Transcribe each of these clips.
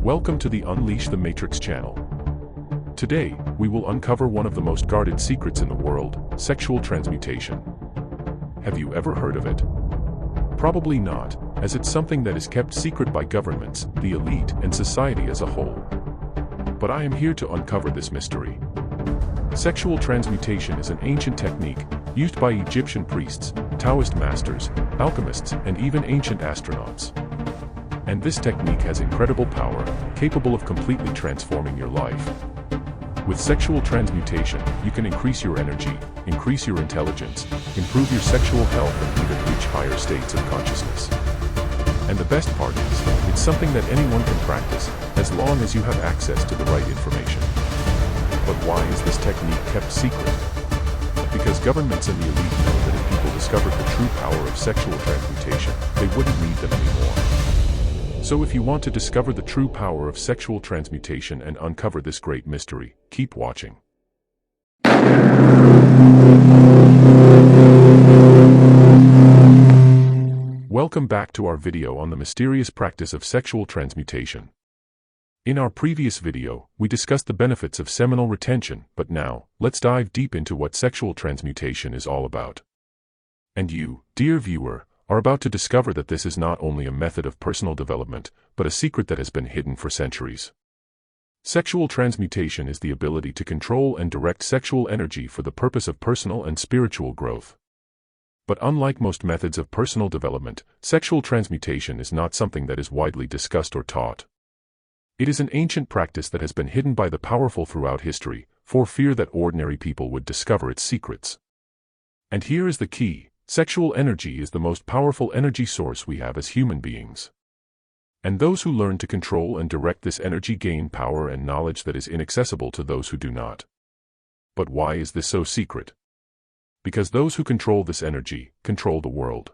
Welcome to the Unleash the Matrix channel. Today, we will uncover one of the most guarded secrets in the world, sexual transmutation. Have you ever heard of it? Probably not, as it's something that is kept secret by governments, the elite, and society as a whole. But I am here to uncover this mystery. Sexual transmutation is an ancient technique used by Egyptian priests, Taoist masters, alchemists, and even ancient astronauts. And this technique has incredible power, capable of completely transforming your life. With sexual transmutation, you can increase your energy, increase your intelligence, improve your sexual health, and even reach higher states of consciousness. And the best part is, it's something that anyone can practice, as long as you have access to the right information. But why is this technique kept secret? Because governments and the elite know that if people discovered the true power of sexual transmutation, they wouldn't need them anymore. So if you want to discover the true power of sexual transmutation and uncover this great mystery, keep watching. Welcome back to our video on the mysterious practice of sexual transmutation. In our previous video, we discussed the benefits of seminal retention, but now, let's dive deep into what sexual transmutation is all about. And you, dear viewer, are about to discover that this is not only a method of personal development, but a secret that has been hidden for centuries. Sexual transmutation is the ability to control and direct sexual energy for the purpose of personal and spiritual growth. But unlike most methods of personal development, sexual transmutation is not something that is widely discussed or taught. It is an ancient practice that has been hidden by the powerful throughout history, for fear that ordinary people would discover its secrets. And here is the key. Sexual energy is the most powerful energy source we have as human beings. And those who learn to control and direct this energy gain power and knowledge that is inaccessible to those who do not. But why is this so secret? Because those who control this energy, control the world.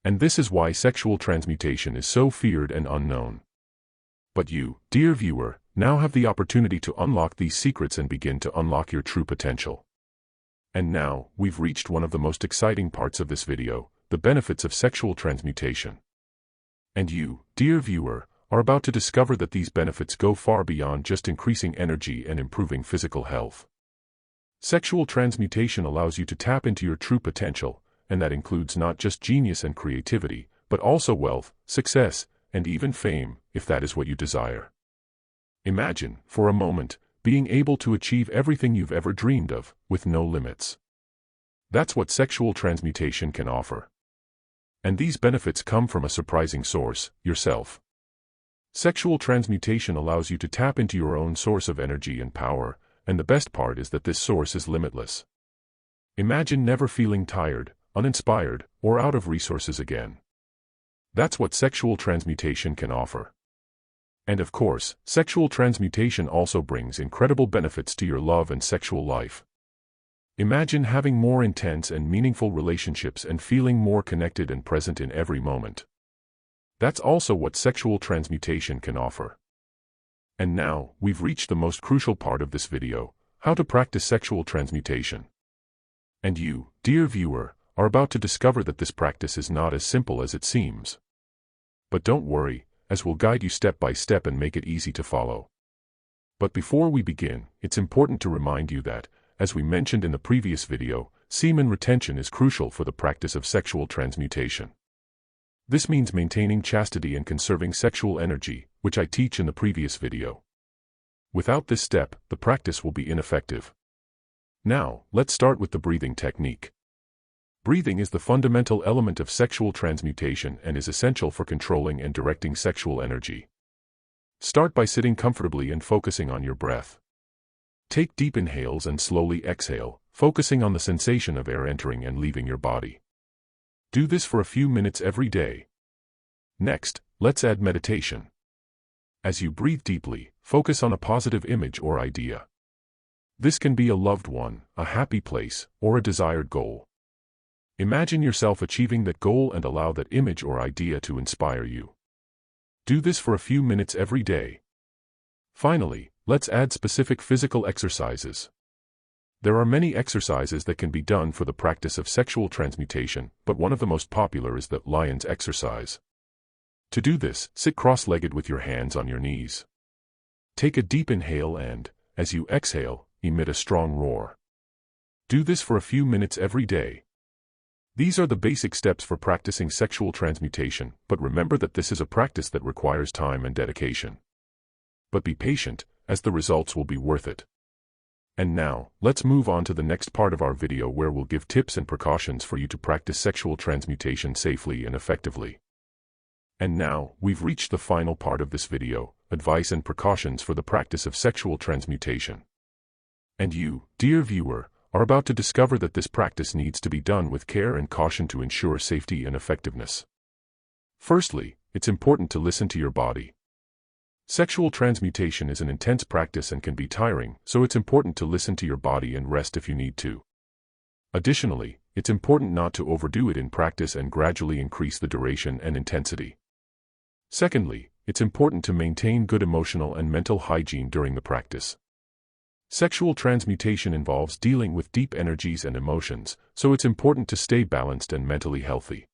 And this is why sexual transmutation is so feared and unknown. But you, dear viewer, now have the opportunity to unlock these secrets and begin to unlock your true potential. And now, we've reached one of the most exciting parts of this video, the benefits of sexual transmutation. And you, dear viewer, are about to discover that these benefits go far beyond just increasing energy and improving physical health. Sexual transmutation allows you to tap into your true potential, and that includes not just genius and creativity, but also wealth, success, and even fame, if that is what you desire. Imagine, for a moment, being able to achieve everything you've ever dreamed of, with no limits. That's what sexual transmutation can offer. And these benefits come from a surprising source, yourself. Sexual transmutation allows you to tap into your own source of energy and power, and the best part is that this source is limitless. Imagine never feeling tired, uninspired, or out of resources again. That's what sexual transmutation can offer. And of course, sexual transmutation also brings incredible benefits to your love and sexual life. Imagine having more intense and meaningful relationships and feeling more connected and present in every moment. That's also what sexual transmutation can offer. And now, we've reached the most crucial part of this video, how to practice sexual transmutation. And you, dear viewer, are about to discover that this practice is not as simple as it seems. But don't worry, as we'll guide you step by step and make it easy to follow. But before we begin, it's important to remind you that, as we mentioned in the previous video, semen retention is crucial for the practice of sexual transmutation. This means maintaining chastity and conserving sexual energy, which I teach in the previous video. Without this step, the practice will be ineffective. Now, let's start with the breathing technique. Breathing is the fundamental element of sexual transmutation and is essential for controlling and directing sexual energy. Start by sitting comfortably and focusing on your breath. Take deep inhales and slowly exhale, focusing on the sensation of air entering and leaving your body. Do this for a few minutes every day. Next, let's add meditation. As you breathe deeply, focus on a positive image or idea. This can be a loved one, a happy place, or a desired goal. Imagine yourself achieving that goal and allow that image or idea to inspire you. Do this for a few minutes every day. Finally, let's add specific physical exercises. There are many exercises that can be done for the practice of sexual transmutation, but one of the most popular is the lion's exercise. To do this, sit cross-legged with your hands on your knees. Take a deep inhale and, as you exhale, emit a strong roar. Do this for a few minutes every day. These are the basic steps for practicing sexual transmutation, but remember that this is a practice that requires time and dedication. But be patient, as the results will be worth it. And now, let's move on to the next part of our video where we'll give tips and precautions for you to practice sexual transmutation safely and effectively. And now, we've reached the final part of this video, advice and precautions for the practice of sexual transmutation. And you, dear viewer, are about to discover that this practice needs to be done with care and caution to ensure safety and effectiveness. Firstly, it's important to listen to your body. Sexual transmutation is an intense practice and can be tiring, so it's important to listen to your body and rest if you need to. Additionally, it's important not to overdo it in practice and gradually increase the duration and intensity. Secondly, it's important to maintain good emotional and mental hygiene during the practice. Sexual transmutation involves dealing with deep energies and emotions, so it's important to stay balanced and mentally healthy.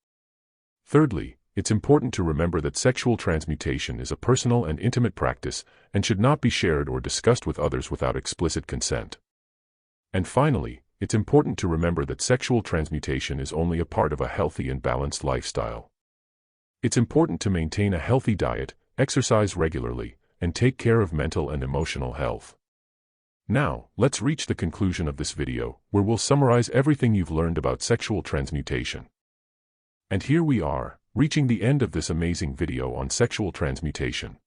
Thirdly, it's important to remember that sexual transmutation is a personal and intimate practice and should not be shared or discussed with others without explicit consent. And finally, it's important to remember that sexual transmutation is only a part of a healthy and balanced lifestyle. It's important to maintain a healthy diet, exercise regularly, and take care of mental and emotional health. Now, let's reach the conclusion of this video, where we'll summarize everything you've learned about sexual transmutation. And here we are, reaching the end of this amazing video on sexual transmutation.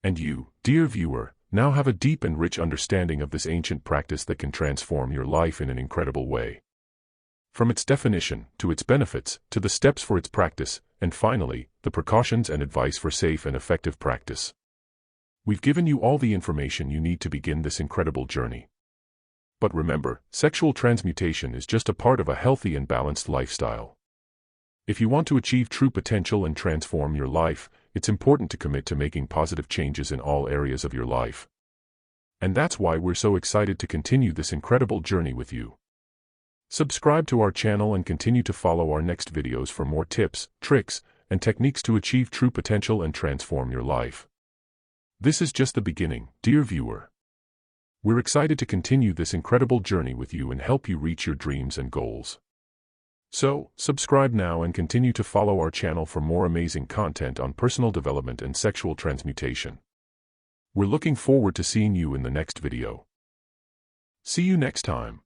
And you, dear viewer, now have a deep and rich understanding of this ancient practice that can transform your life in an incredible way. From its definition, to its benefits, to the steps for its practice, and finally, the precautions and advice for safe and effective practice. We've given you all the information you need to begin this incredible journey. But remember, sexual transmutation is just a part of a healthy and balanced lifestyle. If you want to achieve true potential and transform your life, it's important to commit to making positive changes in all areas of your life. And that's why we're so excited to continue this incredible journey with you. Subscribe to our channel and continue to follow our next videos for more tips, tricks, and techniques to achieve true potential and transform your life. This is just the beginning, dear viewer. We're excited to continue this incredible journey with you and help you reach your dreams and goals. So, subscribe now and continue to follow our channel for more amazing content on personal development and sexual transmutation. We're looking forward to seeing you in the next video. See you next time.